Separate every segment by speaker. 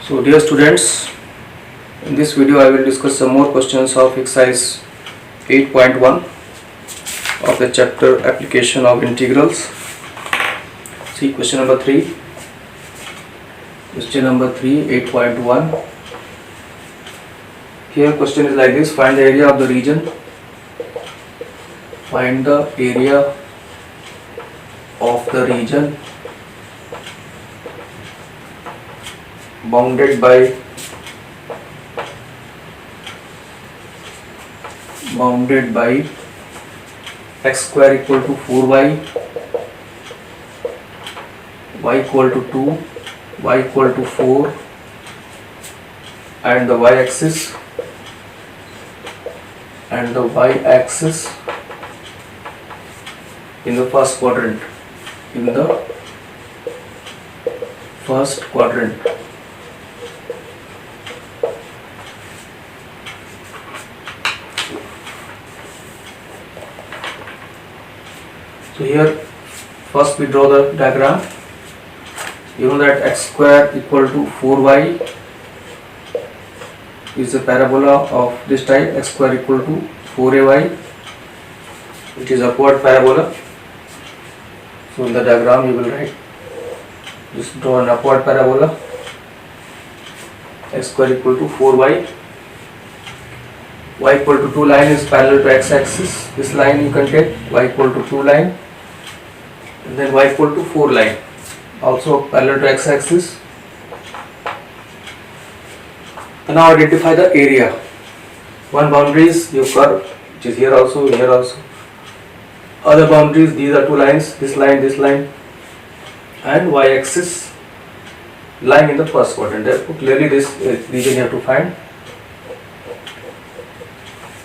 Speaker 1: So dear students, in this video I will discuss some more questions of exercise 8.1 of the chapter application of integrals. See question number 3. Question number 3, 8.1. Here question is like this: find the area of the region. Find the area of the region bounded by x square equal to 4y, y equal to 2, y equal to 4, and the y-axis in the first quadrant. So here first we draw the diagram. You know that x square equal to 4y is a parabola of this type, x square equal to 4ay, which is upward parabola. So in the diagram you will write, just draw an upward parabola, x square equal to 4y, y equal to 2 line is parallel to x-axis. This line you can take, y equal to 2 line, and then y equal to 4 line, also parallel to x-axis. And now identify the area. One boundary is your curve, which is here also, here also. Other boundaries, these are two lines, this line, and y-axis lying in the first quadrant. Therefore, clearly this region you have to find.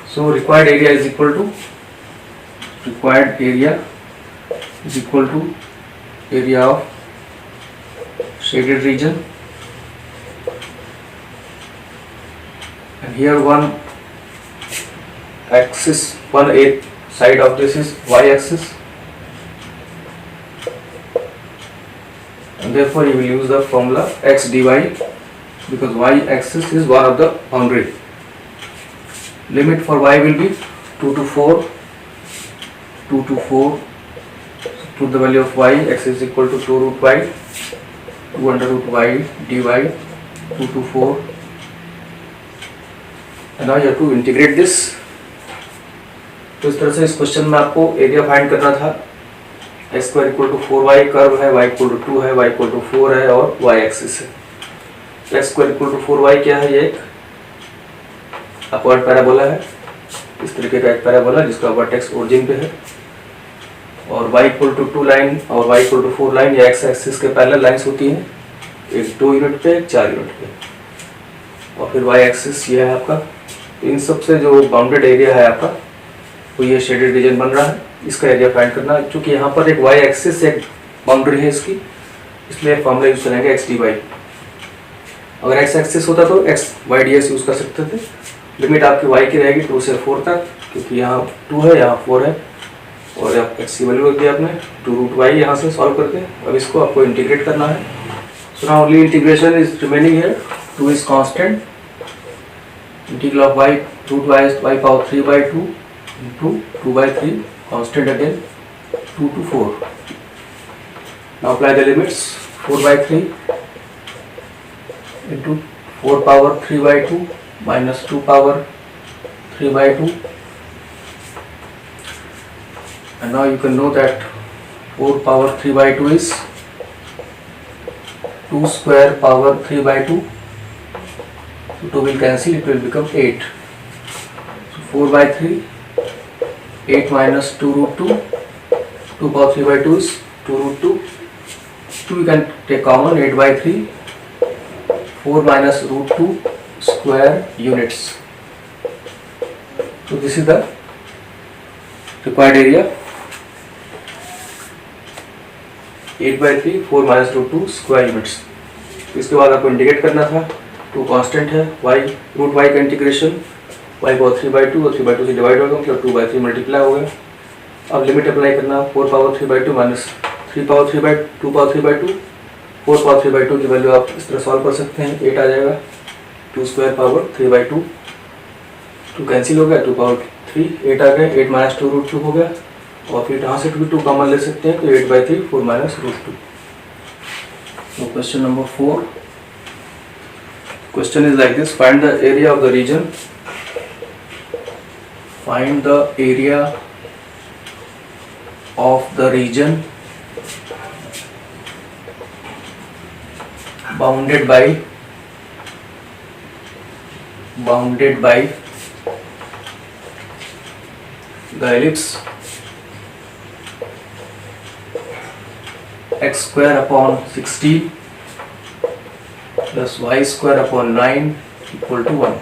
Speaker 1: So required area is equal to area of shaded region, and here one side of this is y-axis, and therefore you will use the formula x dy, because y-axis is one of the boundary. Limit for y will be 2 to 4. Put the value of y, x is equal to 2 root y, 2 under root y dy, 2 to 4. And now you have to integrate this. तो इस तरह से इस question में आपको area find करना था. X square equal to 4y curve है, y इक्वल टू 2 है, y इक्वल टू 4 है और y एक्सिस है. X square equal to 4y क्या है? ये एक अपवर्ड पैराबोला है, इस तरीके का एक पैराबोला जिसका वर्टेक्स ओरिजिन पे है, और y इक्वल टू 2 लाइन और y इक्वल टू 4 लाइन या एक्स एक्सिस के पैरेलल लाइंस होती हैं, एक 2 यूनिट पे, एक 4 यूनिट पे, और फिर y एक्सिस ये है आपका. इन सब से जो बाउंडेड एरिया है आपका, वो ये शेडेड रीजन बन रहा है. इसका एरिया फाइंड करना है. चूंकि यहाँ पर एक y एक्सिस एक बाउंड्री है इसकी, इसलिए फॉर्मूला यूज करेंगे x dy. अगर x एक्सिस होता तो x y ds यूज कर सकते थे. लिमिट आपकी y की रहेगी 2 से 4 तक, क्योंकि यहाँ 2 है, यहाँ 4 है, और x की वैल्यू रख दिया आपने 2 रूट y यहाँ से सॉल्व करके. अब इसको आपको इंटीग्रेट करना है. So now only integration is remaining here. 2 is constant. Integral of y root y is y power 3 by 2 into 2 by 3 constant again 2 to 4. Now apply the limits. 4 by 3 into 4 power 3 by 2 minus 2 power 3 by 2, and now you can know that 4 power 3 by 2 is 2 square power 3 by 2. So 2 will cancel, it will become 8. So 4 by 3, 8 minus 2 root 2, 2 power 3 by 2 is 2 root 2. 2 you can take common, 8 by 3, 4 minus root 2 square units. So this is the required area. 8 by 3, 4 minus root 2 square units. इसके बाद आपको integrate करना था. 2 constant है, y root y का integration, y power 3 by 2 और 3 by 2 से divide होगा, मतलब 2 by 3 मल्टीप्लाई हो गया. अब लिमिट अप्लाई करना, 4 power 3 by 2 minus 3 power 3 by 2 power 3 by 2 4 power 3/2 की वैल्यू आप इस तरह सॉल्व कर सकते हैं, 8 आ जाएगा। 2 स्क्वायर पावर 3/2, 2 कैंसिल हो गया, 2 पावर 3, 8 आ गए, 8 माइनस 2 √2 हो गया, और फिर यहाँ से 2 कॉमन ले सकते हैं तो 8/3 4 माइनस √2। तो question number 4, question is like this, find the area of the region, find the area of the region bounded by the ellipse x square upon 16 plus y square upon 9 equal to 1।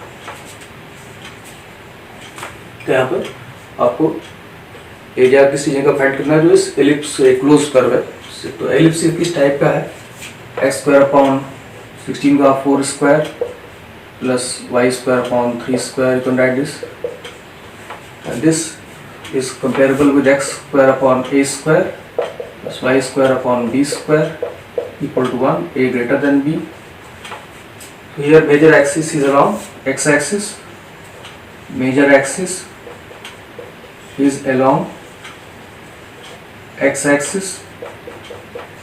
Speaker 1: तो यहाँ पर आपको area किसी जगह का find करना है जो इस एलिप्स से क्लोज कर्व है। तो एलिप्स किस टाइप का है, एक्स स्क्वायर अपॉन 16 का 4 square plus y square upon 3 square, you can write this, and this is comparable with x square upon a square plus y square upon b square equal to 1, a greater than b. Here major axis is along x axis, major axis is along x-axis,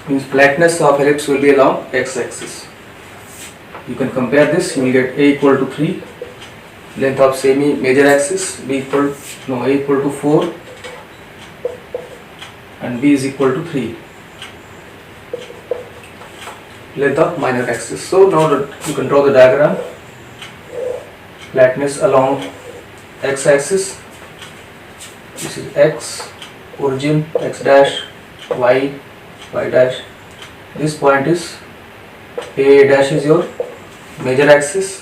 Speaker 1: means flatness of ellipse will be along x-axis. You can compare this, you will get a equal to 3, length of semi major axis a equal to 4 and b is equal to 3, length of minor axis. So now you can draw the diagram, flatness along x-axis. This is x, origin x dash, y dash. This point is a dash is your major axis,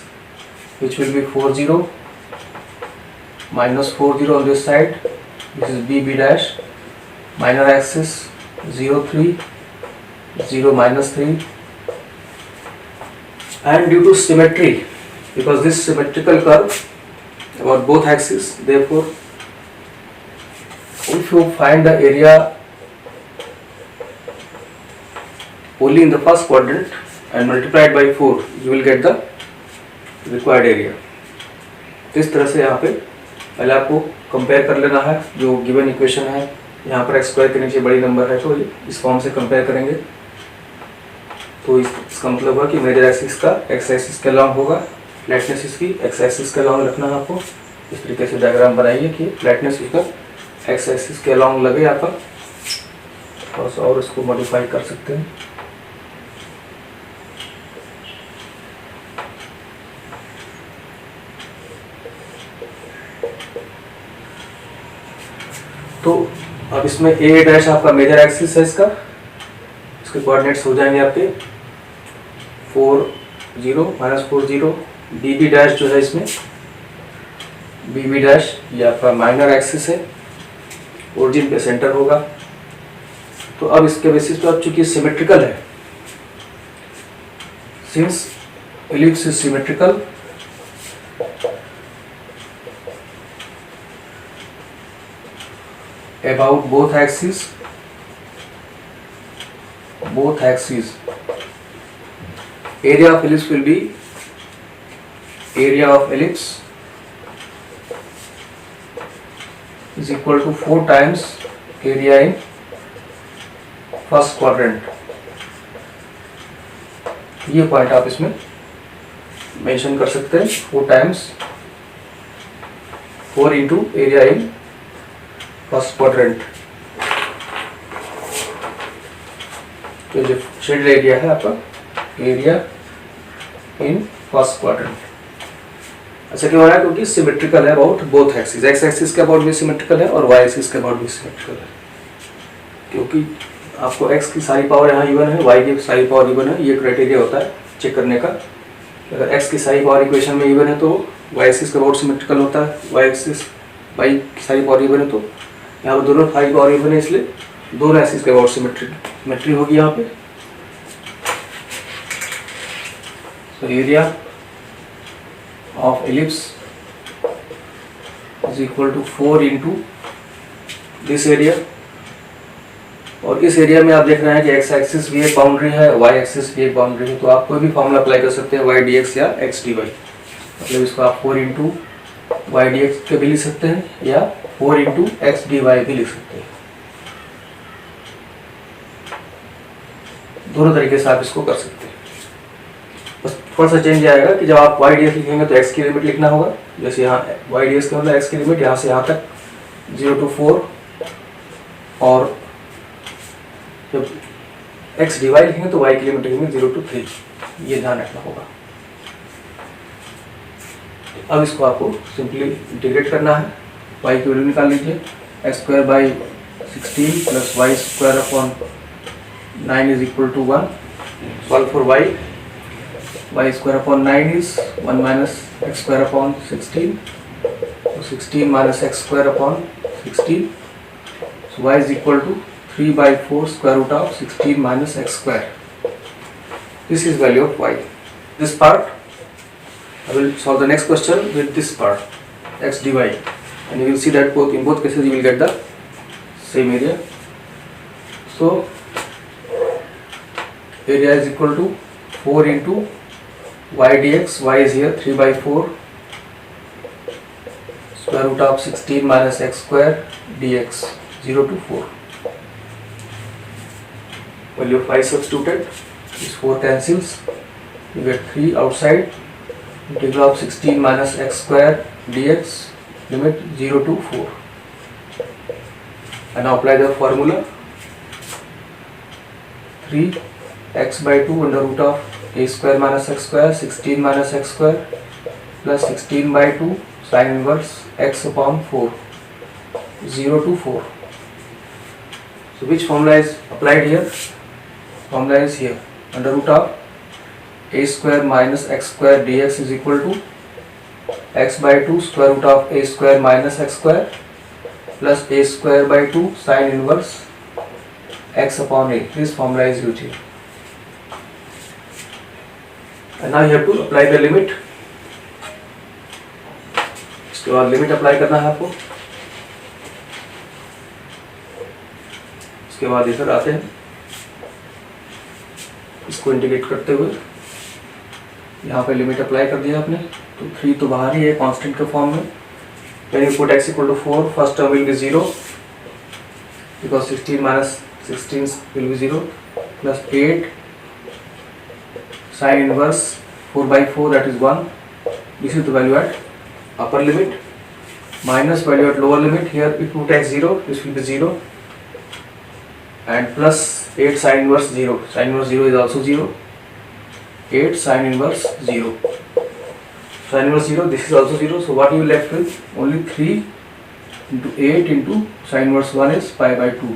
Speaker 1: which will be 4 0 minus 4 0 on this side. This is b dash, minor axis 0 3 0 minus 3, and due to symmetry, because this symmetrical curve about both axes, therefore if you find the area only in the first quadrant and multiply it by 4, you will get the required area। इस तरह से यहाँ पे पहले आपको compare कर लेना है जो गिवन इक्वेशन है, यहाँ पर एक्स स्क्वायर के नीचे बड़ी नंबर है तो इस फॉर्म से कंपेयर करेंगे। तो इसका मतलब हुआ कि मेजर एक्सिस का एक्स एक्सिस के अलॉन्ग होगा, फ्लैटनेस इसकी एक्स एक्सिस के अलॉन्ग रखना है आपको। इस तरीके से डायग्राम बनाइए कि फ्लैटनेस इसका एक्स एक्सिस के अलॉन्ग लगे। यहाँ पर थोड़ा सा और इसको मॉडिफाई कर सकते हैं। तो अब इसमें ए डैश आपका मेजर एक्सिस है, इसके कोऑर्डिनेट्स हो जाएंगे आपके 4 0 माइनस 4 0। बी डैश जो है इसमें बी डैश ये आपका माइनर एक्सिस है, ओरिजिन पे सेंटर होगा। तो अब इसके बेसिस पे अब चूंकि सिमेट्रिकल है, since ellipse is symmetrical, about both axes area of ellipse will be is equal to 4 times area in first quadrant। ये पॉइंट आप इसमें मेंशन कर सकते हैं, 4 times 4 into area in first quadrant. तो जो शेड एरिया है आपका एरिया इन फर्स्ट क्वाड्रेंट। अच्छा क्यों है, क्योंकि सिमेट्रिकल है about both axis, x axis के अबाउट भी सिमेट्रिकल है और वाई एक्सिस के अबाउट भी सिमेट्रिकल है। क्योंकि आपको एक्स की सारी पावर यहाँ इवन है, वाई की सारी पावर इवन है, ये क्राइटेरिया होता है चेक करने का। अगर एक्स की सारी पावर इक्वेशन में इवन है तो वाई एक्सिस के अबाउट सिमेट्रिकल होता है, वाई की सारी पावर इवन है तो यहाँ पर दोनों सारी पावर इवन है, इसलिए दोनों एक्सिस के अबाउट सिमेट्री होगी यहाँ पे। तो area of ellipse is equal to 4 into this area और इस एरिया में आप देख रहे हैं कि एक्स एक्सिस भी एक बाउंड्री है, वाई एक्सिस भी एक बाउंड्री है, तो आप कोई भी फॉर्मूला अप्लाई कर सकते हैं वाई डी एक्स या एक्स डी वाई। मतलब इसको आप 4 इंटू वाई डी एक्स के भी लिख सकते हैं या 4 इंटू एक्स डी वाई भी लिख सकते हैं। दोनों तरीके से आप इसको कर सकते हैं। बस थोड़ा सा चेंज आएगा कि जब आप वाई डी एक्स लिखेंगे तो एक्स की लिमिट लिखना होगा। जैसे यहाँ वाई डी एक्स का मतलब एक्स की लिमिट यहाँ से यहाँ तक 0 to 4, और जब एक्स डी वाई लिखेंगे तो वाई की लिमिट लिखेंगे 0 to 3। ये ध्यान रखना होगा। अब इसको आपको सिंपली इंटीग्रेट करना है। y की वैल्यू निकाल लीजिए, x square by 16 plus y square upon 9 is equal to 1। Solve for y square upon 9 is 1 minus x square upon 16, तो 16 minus x square upon 16, so y is equal to 3/4 square root of 16 minus x square. This is value of y. This part I will solve the next question with this part, x dy, and you will see that in both cases you will get the same area. So area is equal to 4 into y dx. Y is here 3/4 square root of 16 minus x square dx, 0 to 4. Value of y substituted, this 4 cancels, you get 3 outside. Integral of 16 minus x square dx, limit 0 to 4. And now apply the formula. 3x by 2 under root of a square minus x square, 16 minus x square plus 16 by 2 sin inverse x upon 4, 0 to 4. So which formula is applied here? Formula is here, under root of a square minus x square dx is equal to x by 2 square root of a square minus x square plus a square by 2 sin inverse x upon a. This formula is used here. And now you have to apply the limit. इसके बाद limit apply करना है आपको। इसके बाद इधर आते हैं, इसको इंटीग्रेट करते हुए यहाँ पे लिमिट अप्लाई कर दिया आपने, तो 3 तो बाहर ही है कांस्टेंट के फॉर्म में। When you put x equal to 4, first term will be 0 because 16 minus 16 will be 0 plus 8 sin inverse 4/4, that is 1. This is the value at upper limit minus value at lower limit. Here if you put x 0, this will be 0 and plus 8 sin inverse 0. Sin inverse 0 is also 0. 8 sin inverse 0. Sin inverse 0, this is also 0. So what you left with? Only 3 into 8 into sin inverse 1 is pi by 2.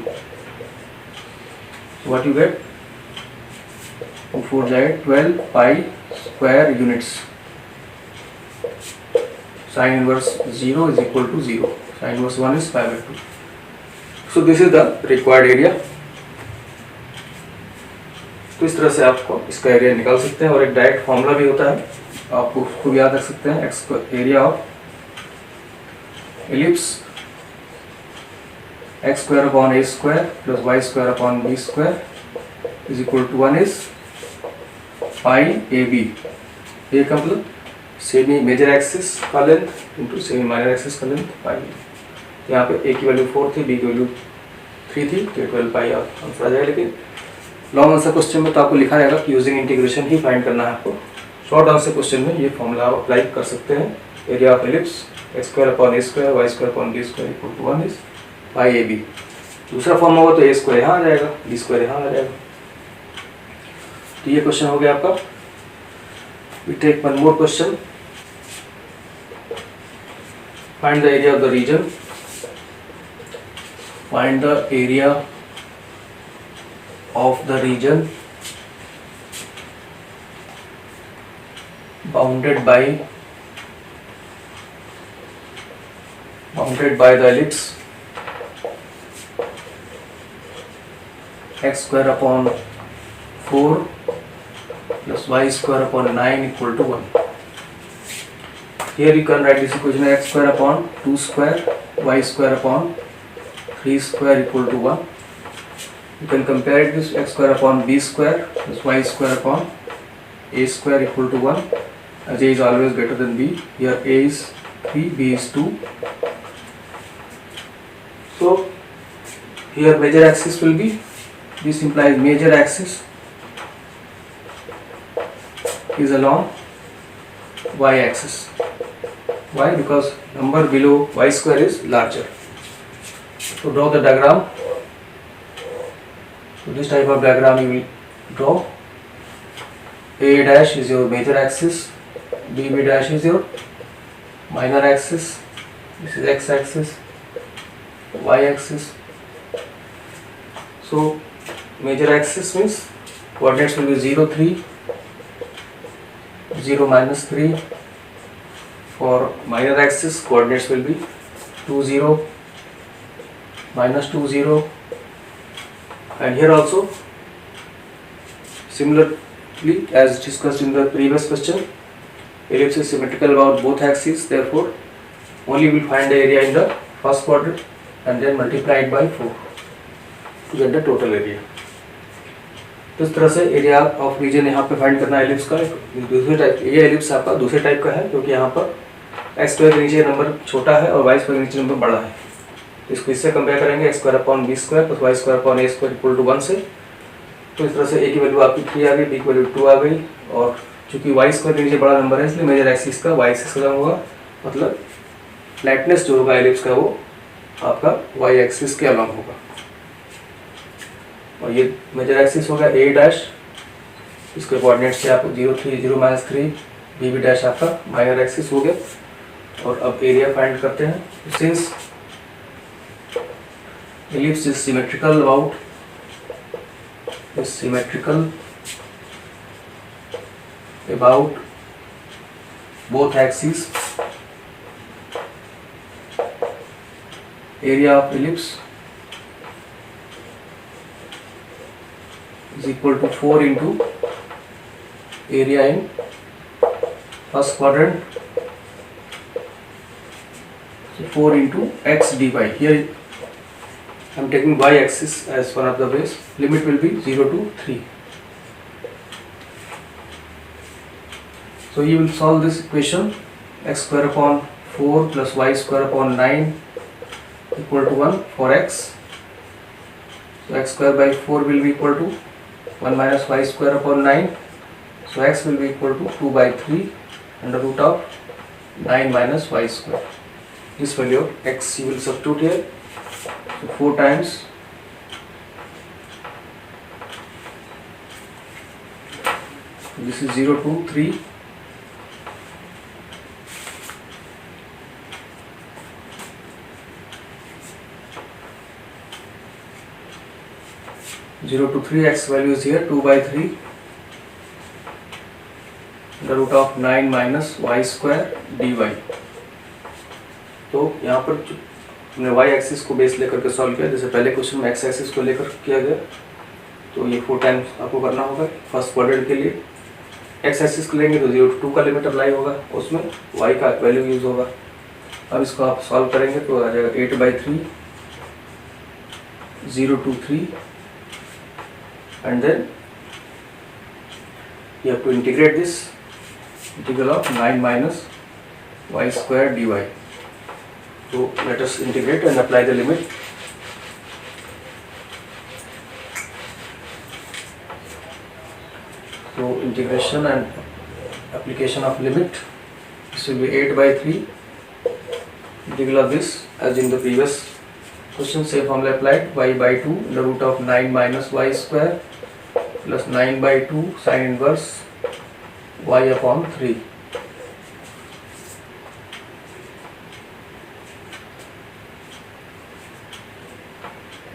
Speaker 1: So what you get? 4 is 12 pi square units. Sin inverse 0 is equal to 0. Sin inverse 1 is pi by 2. So this is the required area. तो इस तरह से आपको इसका area निकाल सकते हैं, और एक डायरेक्ट फॉर्मूला भी होता है, आपको उसको भी याद रख सकते हैं। X area of ellipse x square upon a square plus y square upon b square is equal to 1 is pi a b. A का मतलब सेमी मेजर एक्सिस का length into semi minor axis का length pi. यहाँ पे ए की value 4 थी, B की value 3 थी, तो 12 पाई आंसर आ जाएगा। लेकिन लॉन्ग आंसर क्वेश्चन में तो आपको लिखा रहेगा कि यूजिंग इंटीग्रेशन ही फाइंड करना है आपको। शॉर्ट आंसर क्वेश्चन में ये फॉर्मूला आप अप्लाई कर सकते हैं। Area of ellipse x square upon a square y square upon b square equal to 1 is pi a b. दूसरा फॉर्म होगा तो ए स्क्वायर यहाँ आ जाएगा, बी स्क्वायर यहाँ आ जाएगा। तो ये क्वेश्चन हो गया आपका। We take one more question. Find the area of the region. Find the area of the region bounded by the ellipse x square upon 4 plus y square upon 9 equal to 1. Here you can write this equation x square upon 2 square y square upon 3 square equal to 1. You can compare it with x square upon b square plus y square upon a square equal to 1, as a is always greater than b. Here a is 3, b is 2. So here major axis will be, this implies major axis is along y axis. Why? Because number below y square is larger. To draw the diagram, so this type of diagram you will draw. A dash is your major axis, BB dash is your minor axis, this is x axis, y axis. So major axis means coordinates will be 0, 3, 0, minus 3. For minor axis coordinates will be 2, 0, minus 2, 0, and here also similarly as discussed in the previous question, ellipse is symmetrical about both axes, therefore only we will find the area in the first quadrant and then multiply it by 4 to get the total area. तो इस तरह से area of reason यहाँ पे find करना है ellipse का। दूसरे टाइप, ये एलिप्स आपका दूसरे टाइप का है क्योंकि यहाँ पर एक्स स्क्वायर के नीचे नंबर छोटा है और वाई स्क्वायर के नीचे नंबर बड़ा है। तो इसको इससे कंपेयर करेंगे, x square upon b square plus y square upon a square equal to 1 से। तो इस तरह से ए की वैल्यू आपकी 3 आ गई, बी की वैल्यू 2 आ गई, और चूंकि वाई स्क्वायर के नीचे बड़ा नंबर है इसलिए मेजर एक्सिस का वाई एक्सिस का होगा, मतलब फ्लैटनेस जो होगा एलिप्स का वो आपका वाई एक्सिस के अलॉन्ग होगा। और ये मेजर एक्सिस होगा ए डैश, इसके कोऑर्डिनेट्स से आपको 0, 3, 0, माइनस 3, बी बी डैश आपका माइनर एक्सिस हो गया। और अब एरिया फाइंड करते हैं। Since ellipse is symmetrical about both axes, area of ellipse is equal to 4 into area in first quadrant, so 4 into x dy. Here I am taking y axis as one of the base. Limit will be 0 to 3. So you will solve this equation, x square upon 4 plus y square upon 9 equal to 1 for x. So x square by 4 will be equal to 1 minus y square upon 9. So x will be equal to 2 by 3 under root of 9 minus y square. This value of x you will substitute here. So 4 times this is 0 to 3, 0 to 3, x value is here 2 by 3 the root of 9 minus y square dy. तो यहाँ पर हमने y axis को base लेकर के solve किया, जैसे पहले क्वेश्चन में x एक्सिस को लेकर किया गया। तो ये 4 टाइम्स आपको करना होगा फर्स्ट क्वाड्रेंट के लिए। x एक्सिस को लेंगे तो 0 to 2 का लिमिट अप्लाई होगा, उसमें y का वैल्यू यूज होगा। अब इसको आप सॉल्व करेंगे तो आ जाएगा 8 by 3, 0 to 3, and then you have to integrate this integral of 9 minus y square dy. So let us integrate and apply the limit. So integration and application of limit, this will be 8 by 3 integral of this, as in the previous question, same formula applied, y by 2 the root of 9 minus y square plus 9 by 2 sin inverse y upon 3.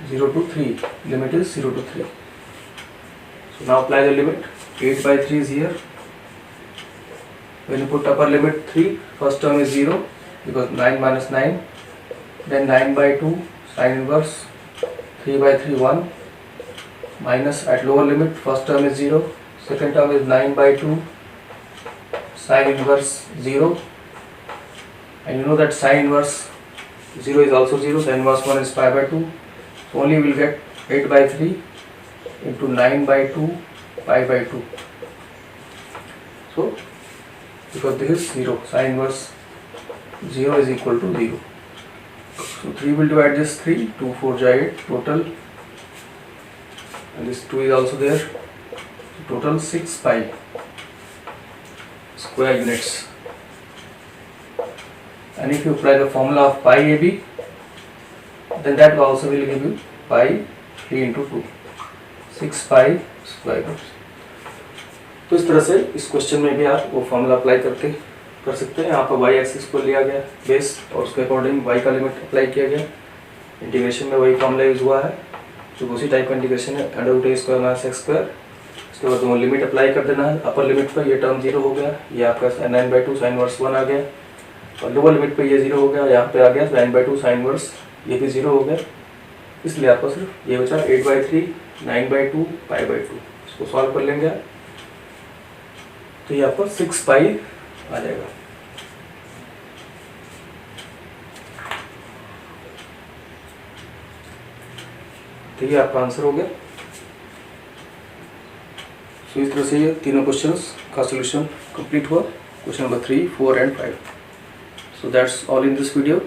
Speaker 1: Zero to 3, limit is 0 to 3. So now apply the limit. 8 by 3 is here. When you put upper limit 3, first term is 0 because 9 minus 9, then 9 by 2 sin inverse 3 by 3 1, minus at lower limit first term is 0, second term is 9 by 2 sin inverse 0, and you know that sin inverse 0 is also 0, sin inverse 1 is pi by 2, so only we will get 8 by 3 into 9/2 pi/2. So because this is 0, sin inverse 0 is equal to 0. So 3 will divide this 3, 2 4 8 total, and this 2 is also there. So total 6 pi square units. And if you apply the formula of pi AB, then that also will give you pi 3 into 2, 6 pi square units. तो इस तरह से इस question में भी आप वो formula apply करके कर सकते हैं। यहाँ पर वाई एक्सिस को लिया गया बेस और उसके अकॉर्डिंग वाई का लिमिट अप्लाई किया गया। इंटीग्रेशन में वही फॉर्मूला यूज हुआ है जो उसी टाइप का इंटीग्रेशन है, √a² - x²। उसके बाद दोनों लिमिट अप्लाई कर देना है। अपर लिमिट पर ये टर्म 0 हो गया, ये आपका 9/2 sin इनवर्स 1 आ गया, और लोअर लिमिट पर ये 0 हो गया, यहाँ पे आ गया 9/2 sin इनवर्स, ये भी 0 हो गया। इसलिए आपको सिर्फ ये बचा 8/3 9/2 pi/2। इसको सॉल्व कर लेंगे तो ये आपको 6 पाई आ जाएगा। तो ये आपका आंसर हो गया। सो इस तरह से ये तीनों क्वेश्चंस का सॉल्यूशन कंप्लीट हुआ, question number 3, 4 and 5। So that's all in this video.